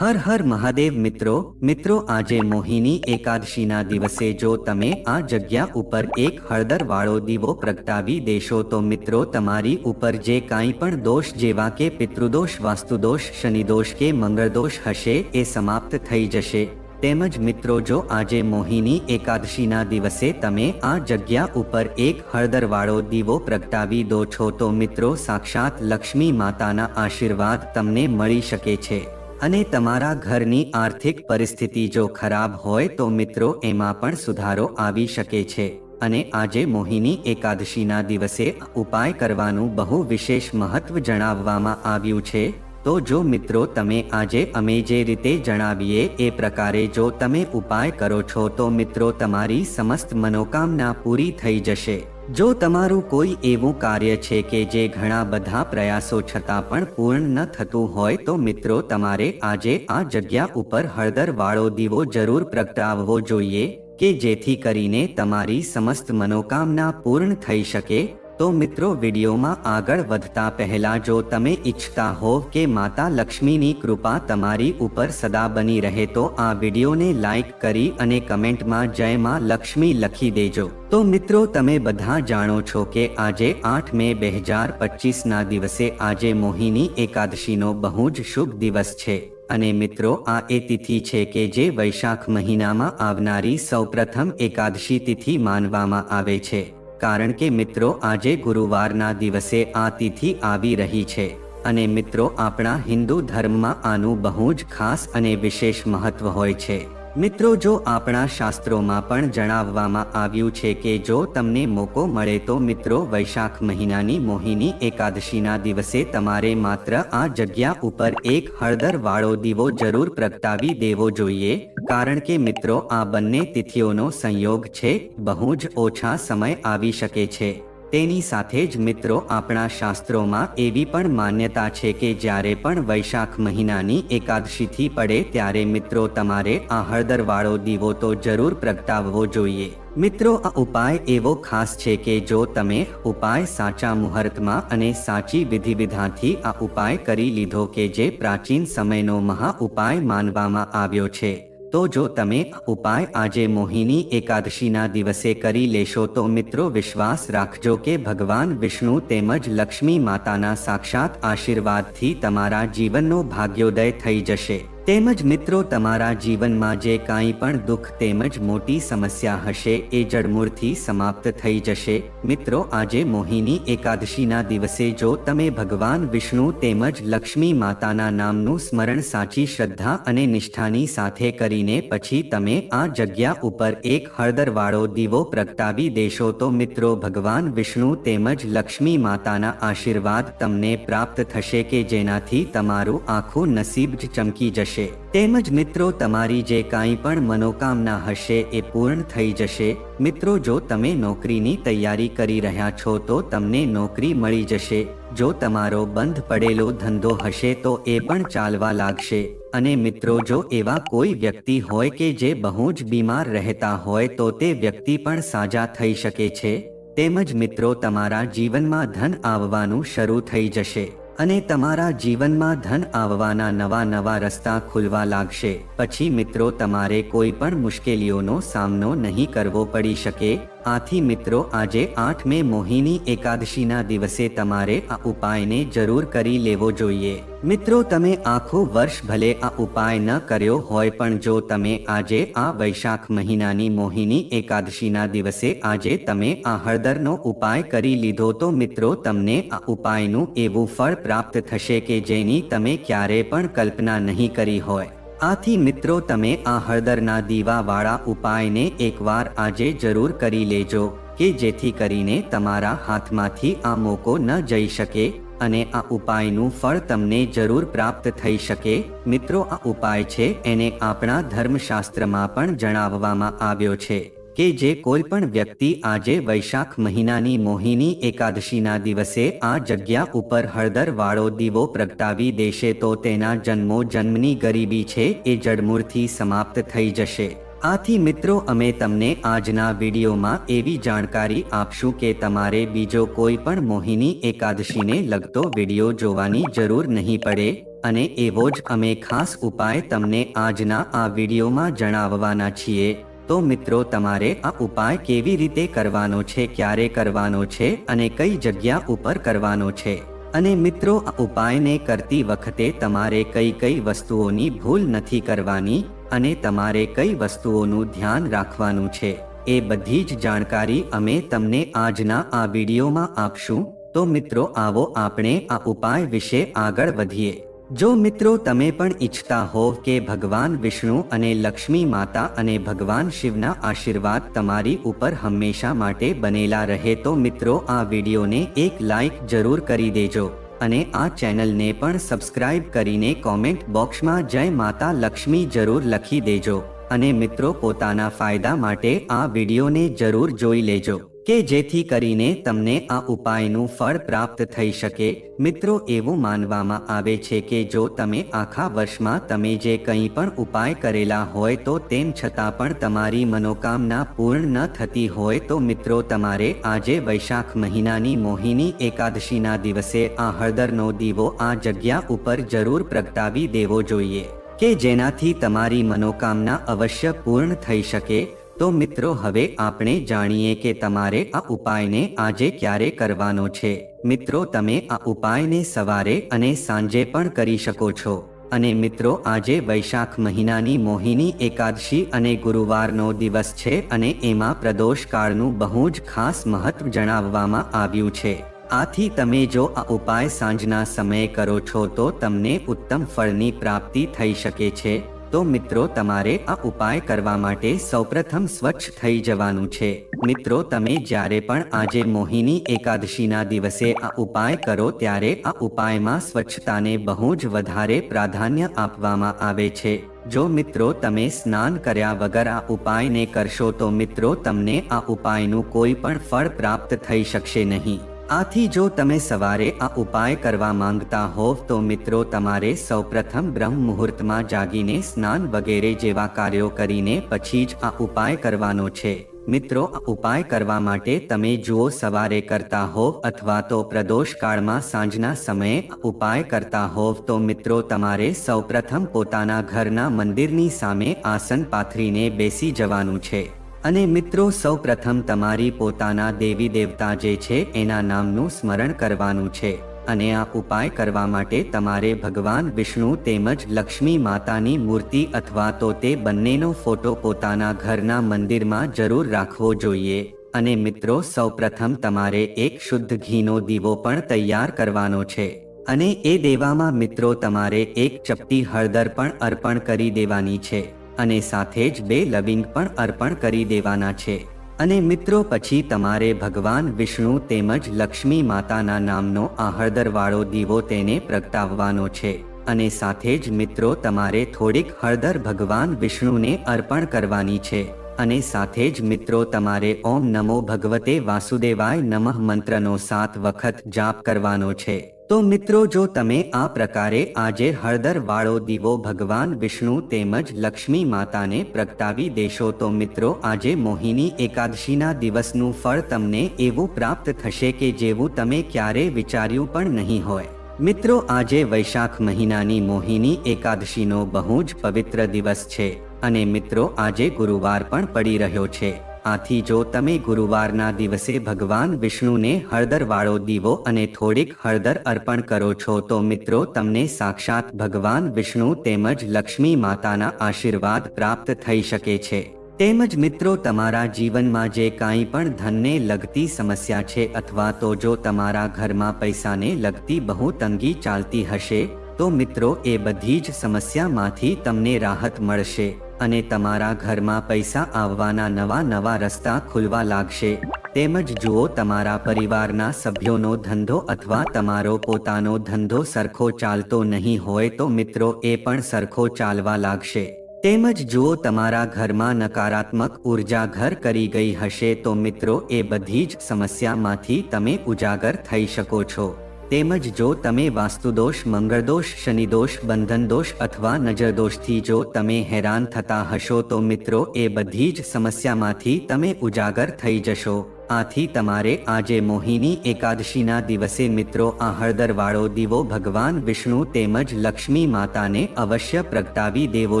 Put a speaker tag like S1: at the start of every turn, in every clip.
S1: હર હર મહાદેવ મિત્રો આજે મોહિની એકાદશીના દિવસે જો તમે આ જગ્યા ઉપર એક હળદરવાળો દીવો પ્રગટાવી દેશો તો મિત્રો તમારી ઉપર જે કાંઈ પણ દોષ જેવા કે પિતૃદોષ, વાસ્તુદોષ, શનિદોષ કે મંગળદોષ હશે એ સમાપ્ત થઈ જશે। તેમજ મિત્રો જો આજે મોહિની એકાદશીના દિવસે તમે આ જગ્યા ઉપર એક હળદરવાળો દીવો પ્રગટાવી દો છો તો મિત્રો સાક્ષાત લક્ષ્મી માતાના આશીર્વાદ તમને મળી શકે છે અને તમારા ઘરની આર્થિક પરિસ્થિતિ જો ખરાબ હોય તો મિત્રો એમાં પણ સુધારો આવી શકે છે। અને આજે મોહિની એકાદશીના દિવસે ઉપાય કરવાનું બહુ વિશેષ મહત્વ જણાવવામાં આવ્યું છે। તો જો મિત્રો તમે આજે અમે જે રીતે જણાવીએ એ પ્રકારે જો તમે ઉપાય કરો છો તો મિત્રો તમારી સમસ્ત મનોકામના પૂરી થઈ જશે। જો તમારું કોઈ એવું કાર્ય છે કે જે ઘણા બધા પ્રયાસો છતાં પણ પૂર્ણ ન થતું હોય તો મિત્રો તમારે આજે આ જગ્યા ઉપર હળદરવાળો દીવો જરૂર પ્રગટાવવો જોઈએ કે જેથી કરીને તમારી સમસ્ત મનોકામના પૂર્ણ થઈ શકે। તો મિત્રો વિડીયોમાં આગળ વધતા પહેલા જો તમે ઈચ્છતા હો કે માતા લક્ષ્મીની કૃપા તમારી ઉપર સદા બની રહે તો આ વિડીયોને લાઈક કરી અને કમેન્ટમાં જય માં લક્ષ્મી લખી દેજો। તો મિત્રો તમે બધા જાણો છો કે આજે 8 મે 2025ના દિવસે આજે મોહિની એકાદશીનો બહુ જ શુભ દિવસ છે અને મિત્રો આ એ તિથિ છે કે જે વૈશાખ મહિનામાં આવનારી સૌપ્રથમ એકાદશી તિથિ માનવામાં આવે છે કારણ કે મિત્રો આજે ગુરુવારના દિવસે આ તિથિ આવી રહી છે અને મિત્રો આપણા હિન્દુ ધર્મમાં આનું બહુ જ ખાસ અને વિશેષ મહત્વ હોય છે। મિત્રો જો આપણા શાસ્ત્રોમાં પણ જણાવવામાં આવ્યું છે કે જો તમને મોકો મળે તો મિત્રો વૈશાખ મહિનાની મોહિની એકાદશીના દિવસે તમારે માત્ર આ જગ્યા ઉપર એક હળદરવાળો દીવો જરૂર પ્રગટાવી દેવો જોઈએ કારણ કે મિત્રો આ બંને તિથિઓનો સંયોગ છે બહુ જ ઓછા સમય આવી શકે છે। તેની સાથે જ મિત્રો આપણા શાસ્ત્રોમાં એવી પણ માન્યતા છે કે જ્યારે પણ વૈશાખ મહિનાની એકાદશીથી પડે ત્યારે મિત્રો તમારે આ હળદરવાળો દીવો તો જરૂર પ્રગટાવવો જોઈએ। મિત્રો આ ઉપાય એવો ખાસ છે કે જો તમે ઉપાય સાચા મુહૂર્તમાં અને સાચી વિધિવિધાનથી આ ઉપાય કરી લીધો કે જે પ્રાચીન સમયનો મહા ઉપાય માનવામાં આવ્યો છે તો જો તમે ઉપાય આજે મોહિની એકાદશીના દિવસે કરી લેશો તો મિત્રો વિશ્વાસ રાખજો કે ભગવાન વિષ્ણુ તેમજ લક્ષ્મી માતાના સાક્ષાત આશીર્વાદથી તમારા જીવનનો ભાગ્યોદય થઈ જશે। તેમજ મિત્રો તમારા જીવનમાં જે કાંઈ પણ દુઃખ તેમજ મોટી સમસ્યા હશે એ જડમૂળથી સમાપ્ત થઈ જશે। મિત્રો આજે મોહિની એકાદશીના દિવસે જો તમે ભગવાન વિષ્ણુ તેમજ લક્ષ્મી માતાના નામનું સ્મરણ સાચી શ્રદ્ધા અને નિષ્ઠાની સાથે કરીને પછી તમે આ જગ્યા ઉપર એક હળદરવાળો દીવો પ્રગટાવી દેશો તો મિત્રો ભગવાન વિષ્ણુ તેમજ લક્ષ્મી માતાના આશીર્વાદ તમને પ્રાપ્ત થશે કે જેનાથી તમારું આખું નસીબ જ ચમકી જશે। તેમજ મિત્રો તમારી જે કાંઈ પણ મનોકામના હશે એ પૂર્ણ થઈ જશે। મિત્રો જો તમે નોકરીની તૈયારી કરી રહ્યા છો તો તમને નોકરી મળી જશે। જો તમારો બંધ પડેલો ધંધો હશે તો એ પણ ચાલવા લાગશે અને મિત્રો જો એવા કોઈ વ્યક્તિ હોય કે જે બહુ જ બીમાર રહેતા હોય તો તે વ્યક્તિ પણ સાજા થઈ શકે છે। તેમજ મિત્રો તમારા જીવનમાં ધન આવવાનું શરૂ થઈ જશે અને તમારા જીવનમાં ધન આવવાના નવા નવા રસ્તા ખુલવા લાગશે। પછી મિત્રો તમારે કોઈ પણ મુશ્કેલીઓનો સામનો નહીં કરવો પડી શકે। આથી મિત્રો આજે 8 મે મોહિની એકાદશીના દિવસે તમારે આ ઉપાયને જરૂર કરી લેવો જોઈએ। મિત્રો તમે આખું વર્ષ ભલે આ ઉપાય ન કર્યો હોય પણ જો તમે આજે આ વૈશાખ મહિનાની મોહિની એકાદશીના દિવસે આજે તમે આ હળદરનો ઉપાય કરી લીધો તો મિત્રો તમને આ ઉપાયનું એવું ફળ પ્રાપ્ત થશે કે જેની તમે ક્યારે પણ કલ્પના નહીં કરી હોય। આથી મિત્રો તમે આ હળદરના દીવાવાળા ઉપાયને એકવાર આજે જરૂર કરી લેજો કે જેથી કરીને તમારા હાથમાંથી આ મોકો ન જઈ શકે અને આ ઉપાયનું ફળ તમને જરૂર પ્રાપ્ત થઈ શકે। મિત્રો આ ઉપાય છે એને આપણા ધર્મશાસ્ત્રમાં પણ જણાવવામાં આવ્યો છે કે જે કોઈ પણ વ્યક્તિ આજે વૈશાખ મહિનાની મોહિની એકાદશીના દિવસે આ જગ્યા ઉપર હળદરવાળો દીવો પ્રગટાવી દેશે તો તેના જન્મો જન્મની ગરીબી છે એ જડમૂળથી સમાપ્ત થઈ જશે। આથી મિત્રો અમે તમને આજના વિડીયોમાં એવી જાણકારી આપશું કે તમારે બીજો કોઈ પણ મોહિની એકાદશીને લગતો વિડીયો જોવાની જરૂર નહીં પડે। અને એવો જ અમે ખાસ ઉપાય તમને આજના આ વિડીયોમાં જણાવવાના છીએ. તો મિત્રો, તમારે આ ઉપાય કેવી રીતે કરવાનો છે, ક્યારે કરવાનો છે અને કઈ જગ્યા ઉપર કરવાનો છે, અને મિત્રો આ ઉપાયને કરતી વખતે તમારે કઈ કઈ વસ્તુઓની ભૂલ નથી કરવાની અને તમારે કઈ વસ્તુઓનું ધ્યાન રાખવાનું છે, એ બધી જ જાણકારી અમે તમને આજના આ વિડીયોમાં આપશું. તો મિત્રો, આવો આપણે આ ઉપાય વિશે આગળ વધીએ. જો મિત્રો તમે પણ ઈચ્છતા હોવ કે ભગવાન વિષ્ણુ અને લક્ષ્મી માતા અને ભગવાન શિવના આશીર્વાદ તમારી ઉપર હંમેશા માટે બનેલા રહે, તો મિત્રો આ વિડીયોને એક લાઈક જરૂર કરી દેજો અને આ ચેનલને પણ સબસ્ક્રાઇબ કરીને કોમેન્ટ બોક્સમાં જય માતા લક્ષ્મી જરૂર લખી દેજો. અને મિત્રો, પોતાના ફાયદા માટે આ વિડીયોને જરૂર જોઈ લેજો કે જેથી કરીને તમને આ ઉપાયનું ફળ પ્રાપ્ત થઈ શકે. મિત્રો, એવું માનવામાં આવે છે કે જો તમે આખા વર્ષમાં તમે જે કંઈ પણ ઉપાય કરેલા હોય તો તેમ છતાં પણ તમારી મનોકામના પૂર્ણ ન થતી હોય તો મિત્રો તમારે આજે વૈશાખ મહિનાની મોહિની એકાદશીના દિવસે આ હળદરનો દીવો આ જગ્યા ઉપર જરૂર પ્રગટાવી દેવો જોઈએ કે જેનાથી તમારી મનોકામના અવશ્ય પૂર્ણ થઈ શકે. તો મિત્રો, હવે આપણે જાણીએ કે તમારે આ ઉપાયને આજે ક્યારે કરવાનો છે. મિત્રો, તમે આ ઉપાયને સવારે અને સાંજે પણ કરી શકો છો. અને મિત્રો, આજે વૈશાખ મહિનાની મોહિની એકાદશી અને ગુરુવારનો દિવસ છે અને એમાં પ્રદોષ કાળનું બહુ જ ખાસ મહત્વ જણાવવામાં આવ્યું છે. આથી તમે જો આ ઉપાય સાંજના સમયે કરો છો તો તમને ઉત્તમ ફળની પ્રાપ્તિ થઈ શકે છે. તો મિત્રો, તમારે આ ઉપાય કરવા માટે સૌપ્રથમ સ્વચ્છ થઈ જવાનું છે. મિત્રો, તમે જ્યારે પણ આજે મોહિની એકાદશીના દિવસે આ ઉપાય કરો ત્યારે આ ઉપાયમાં સ્વચ્છતાને બહુ જ વધારે પ્રાધાન્ય આપવામાં આવે છે. જો મિત્રો તમે સ્નાન કર્યા વગર આ ઉપાયને કરશો તો મિત્રો તમને આ ઉપાયનું કોઈ પણ ફળ પ્રાપ્ત થઈ શકશે નહીં. આથી જો તમે સવારે આ ઉપાય કરવા માંગતા હોવ તો મિત્રો તમારે સૌપ્રથમ બ્રહ્મ મુહૂર્તમાં જાગીને સ્નાન વગેરે જેવા કાર્યો કરીને પછી જ આ ઉપાય કરવાનો છે. મિત્રો, આ ઉપાય કરવા માટે તમે જુઓ સવારે કરતા હોવ અથવા તો પ્રદોષ કાળમાં સાંજના સમયે ઉપાય કરતા હોવ તો મિત્રો તમારે સૌપ્રથમ પોતાના ઘરના મંદિરની સામે આસન પાથરીને બેસી જવાનું છે. અને મિત્રો, સૌ પ્રથમ તમારી પોતાના દેવી દેવતા જે છે એના નામનું સ્મરણ કરવાનું છે. અને આ ઉપાય કરવા માટે તમારે ભગવાન વિષ્ણુ તેમજ લક્ષ્મી માતાની મૂર્તિ અથવા તો તે બંનેનો ફોટો પોતાના ઘરના મંદિરમાં જરૂર રાખવો જોઈએ. અને મિત્રો, સૌ પ્રથમ તમારે એક શુદ્ધ ઘીનો દીવો પણ તૈયાર કરવાનો છે. અને એ દેવામાં મિત્રો તમારે એક ચપટી હળદર પણ અર્પણ કરી દેવાની છે અને સાથે જ 2 લવિંગ પણ અર્પણ કરી દેવાના છે. અને મિત્રો, પછી તમારે ભગવાન વિષ્ણુ તેમજ લક્ષ્મી માતાના નામનો આ હળદરવાળો દીવો તેને પ્રગટાવવાનો છે. અને સાથે જ મિત્રો તમારે થોડીક હળદર ભગવાન વિષ્ણુને અર્પણ કરવાની છે. અને સાથે જ મિત્રો તમારે ઓમ નમો ભગવતે વાસુદેવાય નમઃ મંત્રનો 7 વખત જાપ કરવાનો છે. તો મિત્રો, જો તમે આ પ્રકારે આજે હળદર વાળો દીવો ભગવાન વિષ્ણુ તેમજ લક્ષ્મી માતાને પ્રગટાવી દેશો તો મિત્રો આજે મોહિની એકાદશીના દિવસનું ફળ તમને એવું પ્રાપ્ત થશે કે જેવું તમે ક્યારેય વિચાર્યું પણ નહીં હોય. મિત્રો, આજે વૈશાખ મહિનાની મોહિની એકાદશીનો બહુ જ પવિત્ર દિવસ છે અને મિત્રો આજે ગુરુવાર પણ પડી રહ્યો છે. આથી જો તમે ગુરુવારના દિવસે ભગવાન વિષ્ણુને હળદરવાળો દીવો અને થોડીક હળદર અર્પણ કરો છો તો મિત્રો તમને સાક્ષાત ભગવાન વિષ્ણુ તેમજ લક્ષ્મી માતાના આશીર્વાદ પ્રાપ્ત થઈ શકે છે. તેમજ મિત્રો તમારા જીવનમાં જે કાંઈ પણ ધનને લગતી સમસ્યા છે અથવા તો જો તમારા ઘરમાં પૈસાને લગતી બહુ તંગી ચાલતી હશે તો મિત્રો એ બધી જ સમસ્યામાંથી તમને રાહત મળશે અને તમારા ઘરમાં પૈસા આવવાના નવા રસ્તા ખુલવા લાગશે. તેમજ જુઓ તમારા પરિવારના સભ્યોનો ધંધો અથવા તમારો પોતાનો ધંધો સરખો ચાલતો નહીં હોય તો મિત્રો એ પણ સરખો ચાલવા લાગશે. તેમજ જુઓ તમારા ઘરમાં નકારાત્મક ઉર્જા ઘર કરી ગઈ હશે તો મિત્રો એ બધી જ સમસ્યામાંથી તમે ઉજાગર થઈ શકો છો. તેમજ જો તમે વાસ્તુદોષ, મંગળદોષ, શનિદોષ, બંધનદોષ અથવા નજરદોષથી જો તમે હેરાન થતા હશો તો મિત્રો એ બધી જ સમસ્યામાંથી તમે ઉજાગર થઈ જશો. આથી તમારે આજે મોહિની એકાદશીના દિવસે મિત્રો આ હળદરવાળો દીવો ભગવાન વિષ્ણુ તેમજ લક્ષ્મી માતાને અવશ્ય પ્રગટાવી દેવો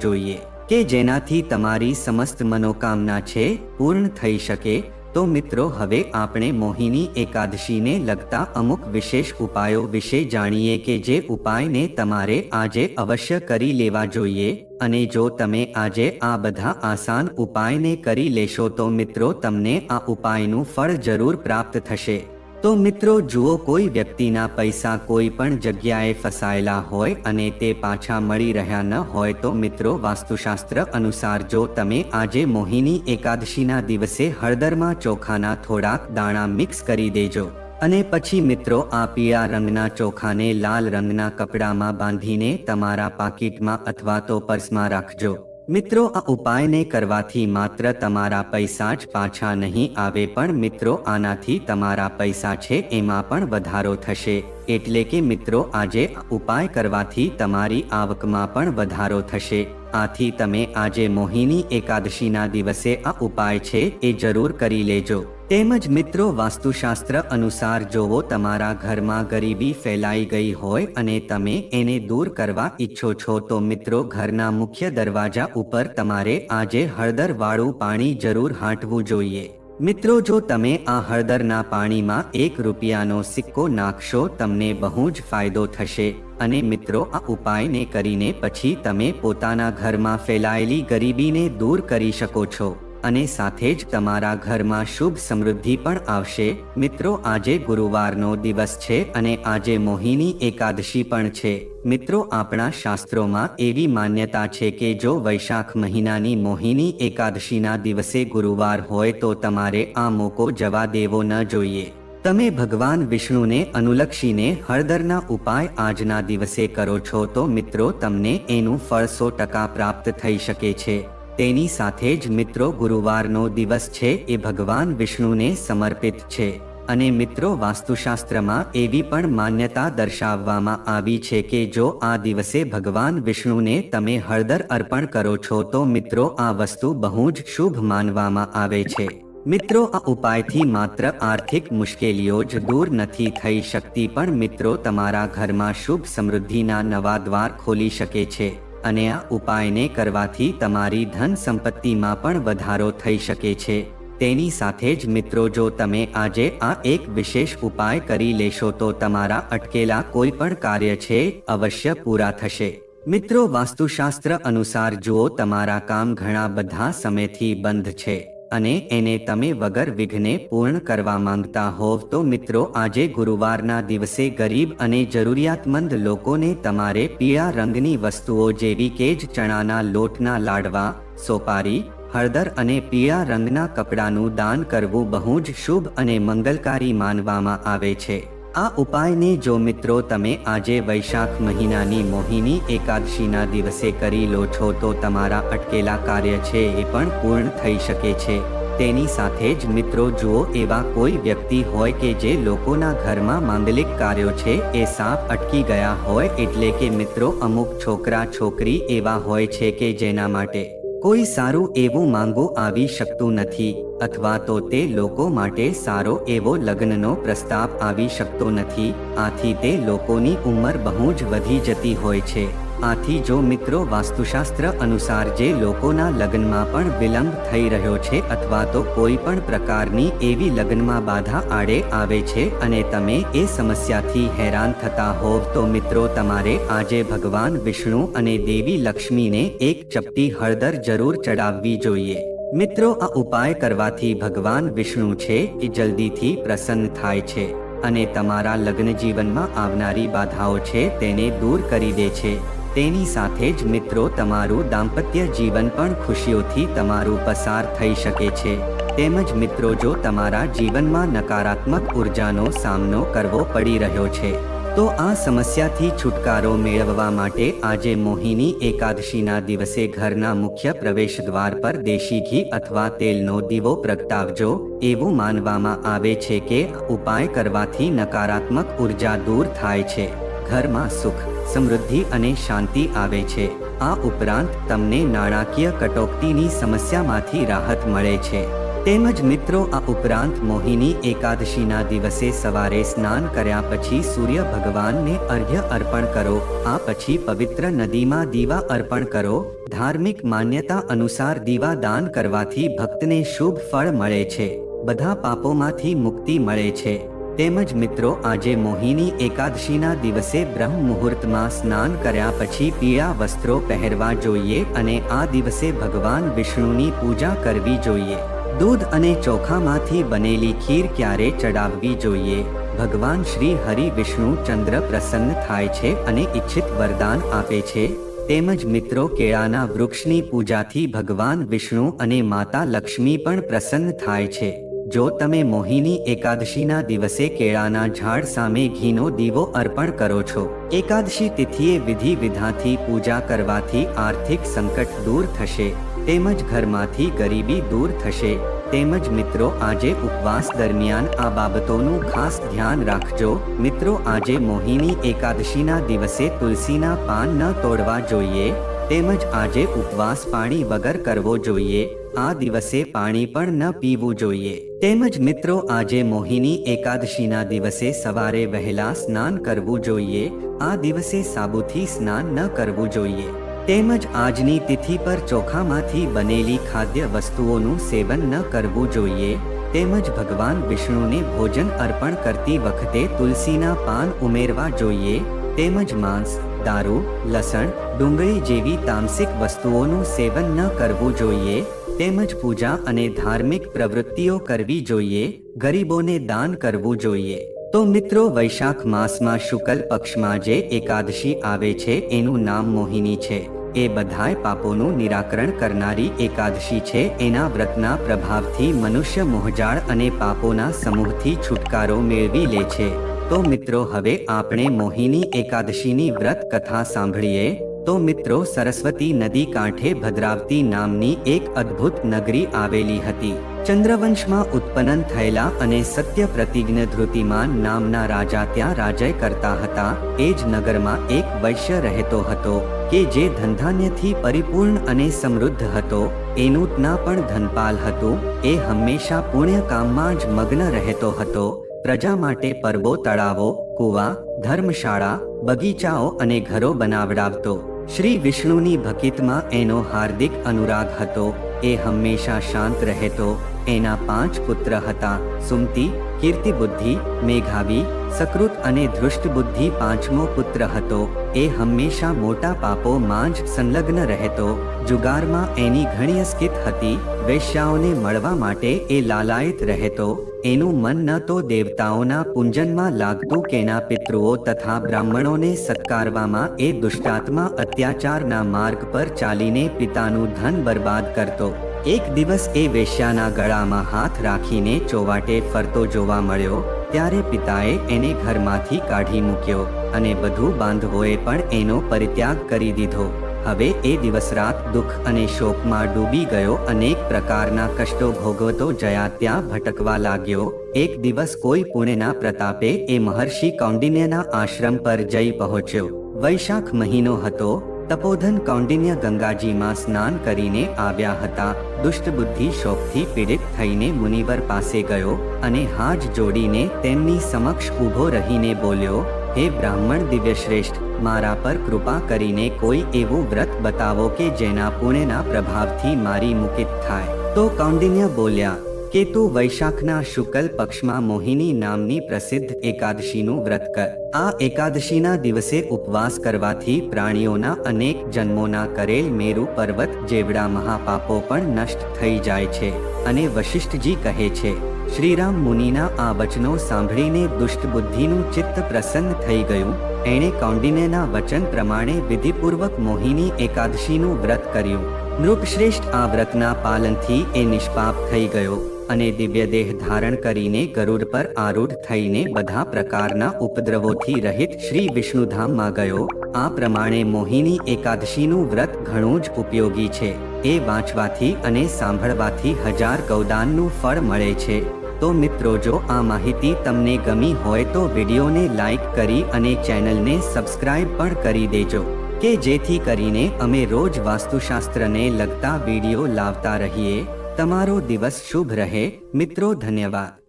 S1: જોઈએ કે જેનાથી તમારી સમસ્ત મનોકામના છે પૂર્ણ થઈ શકે। તો મિત્રો હવે આપણે મોહિની એકાદશીને લગતા અમુક વિશેષ ઉપાયો વિશે જાણીએ કે જે ઉપાયને તમારે આજે અવશ્ય કરી લેવા જોઈએ અને જો તમે આજે આ બધા આસાન ઉપાયને કરી લેશો તો મિત્રો તમને આ ઉપાયનું ફળ જરૂર પ્રાપ્ત થશે। તો મિત્રો જુઓ, કોઈ વ્યક્તિના પૈસા કોઈ પણ જગ્યાએ ફસાયેલા હોય અને તે પાછા મળી રહ્યા ન હોય તો મિત્રો વાસ્તુશાસ્ત્ર અનુસાર જો તમે આજે મોહિની એકાદશીના દિવસે હળદરમાં ચોખાના થોડાક દાણા મિક્સ કરી દેજો અને પછી મિત્રો આ પીળા રંગના ચોખાને લાલ રંગના કપડામાં બાંધીને તમારા પાકીટમાં અથવા તો પર્સમાં રાખજો। મિત્રો આ ઉપાયને કરવાથી માત્ર તમારા પૈસા જ પાછા નહીં આવે પણ મિત્રો આનાથી તમારા પૈસા છે એમાં પણ વધારો થશે। એટલે કે મિત્રો આજે આ ઉપાય કરવાથી તમારી આવકમાં પણ વધારો થશે। આથી તમે આજે મોહિની એકાદશીના દિવસે આ ઉપાય છે એ જરૂર કરી લેજો। તેમજ મિત્રો વાસ્તુશાસ્ત્ર અનુસાર જોવો તમારા ઘરમાં ગરીબી ફેલાઈ ગઈ હોય અને તમે એને દૂર કરવા ઈચ્છો છો તો મિત્રો ઘરના મુખ્ય દરવાજા ઉપર તમારે આજે હળદરવાળું પાણી જરૂર હાંટવું જોઈએ। મિત્રો જો તમે આ હળદરના પાણીમાં 1 રૂપિયાનો સિક્કો નાખશો તમને બહુ જ ફાયદો થશે અને મિત્રો આ ઉપાયને કરીને પછી તમે પોતાના ઘરમાં ફેલાયેલી ગરીબીને દૂર કરી શકો છો અને સાથે જ તમારા ઘરમાં શુભ સમૃદ્ધિ પણ આવશે। મિત્રો આજે ગુરુવારનો દિવસ છે અને આજે મોહિની એકાદશી પણ છે। મિત્રો આપણા શાસ્ત્રોમાં એવી માન્યતા છે કે જો વૈશાખ મહિનાની મોહિની એકાદશીના દિવસે ગુરુવાર હોય તો તમારે આ મોકો જવા દેવો ન જોઈએ। તમે ભગવાન વિષ્ણુને અનુલક્ષીને હળદરના ઉપાય આજના દિવસે કરો છો તો મિત્રો તમને એનું ફળ 100% પ્રાપ્ત થઈ શકે છે। તેની સાથે જ મિત્રો ગુરુવારનો દિવસ છે એ ભગવાન વિષ્ણુને સમર્પિત છે અને મિત્રો વાસ્તુશાસ્ત્રમાં એવી પણ માન્યતા દર્શાવવામાં આવી છે કે જો આ દિવસે ભગવાન વિષ્ણુને તમે હળદર અર્પણ કરો છો તો મિત્રો આ વસ્તુ બહુ જ શુભ માનવામાં આવે છે। મિત્રો આ ઉપાયથી માત્ર આર્થિક મુશ્કેલીઓ જ દૂર નથી થઈ શકતી પણ મિત્રો તમારા ઘરમાં શુભ સમૃદ્ધિના નવા દ્વાર ખોલી શકે છે અને આ ઉપાયને કરવાથી તમારી ધન સંપત્તિમાં પણ વધારો થઈ શકે છે। તેની સાથે જ મિત્રો જો તમે આજે આ એક વિશેષ ઉપાય કરી લેશો તો તમારા અટકેલા કોઈ પણ કાર્ય છે અવશ્ય પૂરા થશે। મિત્રો વાસ્તુશાસ્ત્ર અનુસાર જુઓ તમારા કામ ઘણા બધા સમયથી બંધ છે અને એને તમે વગર વિઘ્ને પૂર્ણ કરવા માંગતા હોવ તો મિત્રો આજે ગુરુવારના દિવસે ગરીબ અને જરૂરિયાતમંદ લોકોને તમારે પીળા રંગની વસ્તુઓ જેવી કે જ ચણાના લોટના લાડવા, સોપારી, હળદર અને પીળા રંગના કપડાનું દાન કરવું બહુ જ શુભ અને મંગલકારી માનવામાં આવે છે। આ ઉપાયને જો મિત્રો તમે આજે વૈશાખ મહિનાની મોહિની એકાદશીના દિવસે કરી લો છો તો તમારા અટકેલા કાર્ય છે એ પણ પૂર્ણ થઈ શકે છે। તેની સાથે જ મિત્રો જુઓ એવા કોઈ વ્યક્તિ હોય કે જે લોકોના ઘરમાં માંગલિક કાર્યો છે એ સાપ અટકી ગયા હોય એટલે કે મિત્રો અમુક છોકરા છોકરી એવા હોય છે કે જેના માટે કોઈ સારું એવું માંગો આવી શકતું નથી અથવા તો તે લોકો માટે સારો એવો લગ્નનો પ્રસ્તાવ આવી શકતો નથી। આથી તે લોકોની ઉંમર બહુ જ વધી જતી હોય છે। આથી જો મિત્રો વાસ્તુશાસ્ત્ર અનુસાર જે લોકોના લગ્નમાં પણ વિલંબ થઈ રહ્યો છે અથવા તો કોઈ પણ પ્રકારની એવી લગ્નમાં બાધા આડે આવે છે અને તમે એ સમસ્યાથી હેરાન થતા હોવ તો મિત્રો તમારે આજે ભગવાન વિષ્ણુ અને દેવી લક્ષ્મીને એક ચપટી હળદર જરૂર ચડાવવી જોઈએ। મિત્રો આ ઉપાય કરવાથી ભગવાન વિષ્ણુ છે એ જલ્દીથી પ્રસન્ન થાય છે અને તમારા લગ્ન જીવનમાં આવનારી બાધાઓ છે તેને દૂર કરી દે છે। તેની સાથે જ મિત્રો તમારું દાંપત્ય જીવન પણ ખુશીઓથી તમારું પસાર થઈ શકે છે। તેમજ મિત્રો જો તમારા જીવનમાં નકારાત્મક ઉર્જાનો સામનો કરવો પડી રહ્યો છે તો આ સમસ્યાથી છુટકારો મેળવવા માટે આજે મોહિની એકાદશીના દિવસે ઘરના મુખ્ય પ્રવેશ દ્વાર પર દેશી ઘી અથવા તેલનો દીવો પ્રગટાવજો। એવું માનવામાં આવે છે કે ઉપાય કરવાથી નકારાત્મક ઉર્જા દૂર થાય છે, ઘરમાં સુખ, સમૃદ્ધિ અને શાંતિ આવે છે। આ ઉપરાંત તમને નાણાકીય કટોકટીની સમસ્યામાંથી રાહત મળે છે। તેમજ મિત્રો આ ઉપરાંત મોહિની એકાદશીના દિવસે સવારે સ્નાન કર્યા પછી સૂર્ય ભગવાનને અર્ઘ્ય અર્પણ કરો. આ પછી પવિત્ર નદીમાં દીવા અર્પણ કરો. ધાર્મિક માન્યતા અનુસાર દીવા દાન કરવાથી ભક્તને શુભ ફળ મળે છે, બધા પાપોમાંથી મુક્તિ મળે છે. તેમજ મિત્રો આજે મોહિની એકાદશીના દિવસે બ્રહ્મ મુહૂર્તમાં સ્નાન કર્યા પછી પીળા વસ્ત્રો પહેરવા જોઈએ અને આ દિવસે ભગવાન વિષ્ણુની પૂજા કરવી જોઈએ. દૂધ અને ચોખામાંથી બનેલી ખીર ક્યારે ચડાવવી જોઈએ? ભગવાન શ્રી હરિ વિષ્ણુ ચંદ્ર પ્રસન્ન થાય છે અને ઈચ્છિત વરદાન આપે છે. તેમજ મિત્રો કેળાના વૃક્ષની પૂજાથી ભગવાન વિષ્ણુ અને માતા લક્ષ્મી પણ પ્રસન્ન થાય છે. જો તમે મોહિની એકાદશીના દિવસે કેળાના ઝાડ સામે ઘીનો દીવો અર્પણ કરો છો, એકાદશી તિથિએ વિધિ વિધાનથી પૂજા કરવાથી આર્થિક સંકટ દૂર થશે, તેમજ ઘરમાંથી ગરીબી દૂર થશે. તેમજ મિત્રો આજે ઉપવાસ દરમિયાન આ બાબતોનું ખાસ ધ્યાન રાખજો. મિત્રો આજે મોહિની એકાદશીના દિવસે તુલસીના પાન ન તોડવા જોઈએ, તેમજ આજે ઉપવાસ પાણી વગર કરવો જોઈએ. આ દિવસે પાણી પણ ન પીવું જોઈએ. તેમજ મિત્રો આજે મોહિની એકાદશીના દિવસે સવારે વહેલા સ્નાન કરવું જોઈએ. આ દિવસે સાબુથી સ્નાન ન કરવું જોઈએ. તેમજ આજની તિથિ પર ચોખામાંથી બનેલી ખાદ્ય વસ્તુઓનું સેવન ન કરવું જોઈએ. તેમજ ભગવાન વિષ્ણુને ભોજન અર્પણ કરતી વખતે તુલસીના પાન ઉમેરવા જોઈએ. તેમજ માંસ, દારૂ, લસણ, ડુંગળી જેવી તામસિક વસ્તુઓનું સેવન ન કરવું જોઈએ. તેમજ પૂજા અને ધાર્મિક પ્રવૃત્તિઓ કરવી જોઈએ. ગરીબોને દાન કરવું જોઈએ. તો મિત્રો વૈશાખ માસમાં શુક્લ પક્ષમાં જે એકાદશી આવે છે એનું નામ મોહિની છે. એ બધાય પાપોનું નિરાકરણ કરનારી એકાદશી છે. એના વ્રતના પ્રભાવથી મનુષ્ય મોહજાળ અને પાપોના સમૂહથી છુટકારો મેળવી લે છે. તો મિત્રો હવે આપણે મોહિની એકાદશીની વ્રત કથા સાંભળીએ. તો મિત્રો સરસ્વતી નદી કાંઠે ભદ્રાવતી નામની એક અદ્ભુત નગરી આવેલી હતી. ચંદ્રવંશમાં ઉત્પન્ન થયેલા અને સત્ય પ્રતિજ્ઞ ધૃતિમાન નામના રાજા ત્યાં રાજય કરતા હતા. એ જ નગરમાં એક વૈશ્ય રહેતો હતો કે જે ધનધાન્યથી પરિપૂર્ણ અને સમૃદ્ધ હતો. એનું ના પણ ધનપાલ હતું. એ હંમેશા પુણ્ય કામમાં જ મગ્ન રહેતો હતો. પ્રજા માટે પરબો, તળાવો, કુવા, ધર્મશાળા, બગીચાઓ અને ઘરો બનાવડાવતો. શ્રી વિષ્ણુની ભક્તિમાં એનો હાર્દિક અનુરાગ હતો. એ હંમેશા શાંત રહેતો. એના 5 પુત્ર હતા: સુમતિ, કીર્તિબુદ્ધિ, મેઘાવી, સકૃત અને ધૃષ્ટબુદ્ધિ 5મો પુત્ર હતો. એ હંમેશા મોટા પાપોમાં જ સંલગ્ન રહેતો. જુગારમાં એની ઘણી સ્કિત હતી. વેશ્યાઓને મળવા માટે એ લાલાયિત રહેતો. એનું મન ન તો દેવતાઓના પૂજનમાં લાગતું કે ના પિતૃઓ તથા બ્રાહ્મણોને સત્કારવામાં. એ દુષ્ટાત્મા અત્યાચારના માર્ગ પર ચાલીને પિતાનું ધન બરબાદ કરતો. એક દિવસ એ વેશ્યાના ગળામાં હાથ રાખીને ચોવાટે ફરતો જોવા મળ્યો. ત્યારે પિતાએ એને ઘરમાંથી કાઢી મૂક્યો અને બધું બાંધવોએ પણ એનો પરિત્યાગ કરી દીધો. હવે એ દિવસ રાત દુઃખ અને શોકમાં ડૂબી ગયો. અનેક પ્રકારના કષ્ટો ભોગવતો જયા ત્યાં ભટકવા લાગ્યો. એક દિવસ કોઈ પુણ્યના પ્રતાપે એ મહર્ષિ કૌંડિન્યના આશ્રમ પર જઈ પહોંચ્યો. વૈશાખ મહિનો હતો. તપોધન કૌંડિન્ય ગંગાજીમાં સ્નાન કરીને આવ્યા હતા. દુષ્ટબુદ્ધિ શોકથી પીડિત થઈને મુનિવર પાસે ગયો અને હાથ જોડીને તેમની સમક્ષ ઊભો રહીને બોલ્યો, હે બ્રાહ્મણ દિવ્યશ્રેષ્ઠ, મારા પર કૃપા કરીને કોઈ એવું વ્રત બતાવો કે જેના પુણ્યના પ્રભાવથી મારી મુક્તિ થાય. તો કૌંડિન્ય બોલ્યા કે તું વૈશાખના શુક્લ પક્ષમાં મોહિની નામની પ્રસિદ્ધ એકાદશીનું વ્રત કર. આ એકાદશીના દિવસે ઉપવાસ કરવાથી પ્રાણીઓના અનેક જન્મોના કરેલ મેરુ પર્વત જેવડા મહાપાપો પણ નષ્ટ થઈ જાય છે. અને વશિષ્ઠજી કહે છે, શ્રીરામ મુનિના આ વચનો સાંભળીને દુષ્ટ બુદ્ધિનું ચિત્ત પ્રસન્ન થઈ ગયું. એણે કૌંડિન્યના વચન પ્રમાણે વિધિપૂર્વક મોહિની એકાદશીનું વ્રત કર્યું. નૃપશ્રેષ્ઠ આ વ્રતના પાલનથી એ નિષ્પાપ થઈ ગયો અને દિવ્ય દેહ ધારણ કરીને ગરુડ પર આરૂઢ થઈને બધા પ્રકારના ઉપદ્રવોથી રહિત શ્રી વિષ્ણુધામમાં ગયો. આ પ્રમાણે મોહિની એકાદશીનું વ્રત ઘણું જ ઉપયોગી છે. એ વાંચવાથી અને સાંભળવાથી 1000 ગૌદાનનું ફળ મળે છે. તો મિત્રો, જો આ માહિતી તમને ગમી હોય તો વિડીયોને લાઈક કરી અને ચેનલને સબસ્ક્રાઇબ પણ કરી દેજો કે જેથી કરીને અમે રોજ વાસ્તુશાસ્ત્રને લગતા વિડીયો લાવતા રહીએ. તમારો દિવસ શુભ રહે મિત્રો. ધન્યવાદ.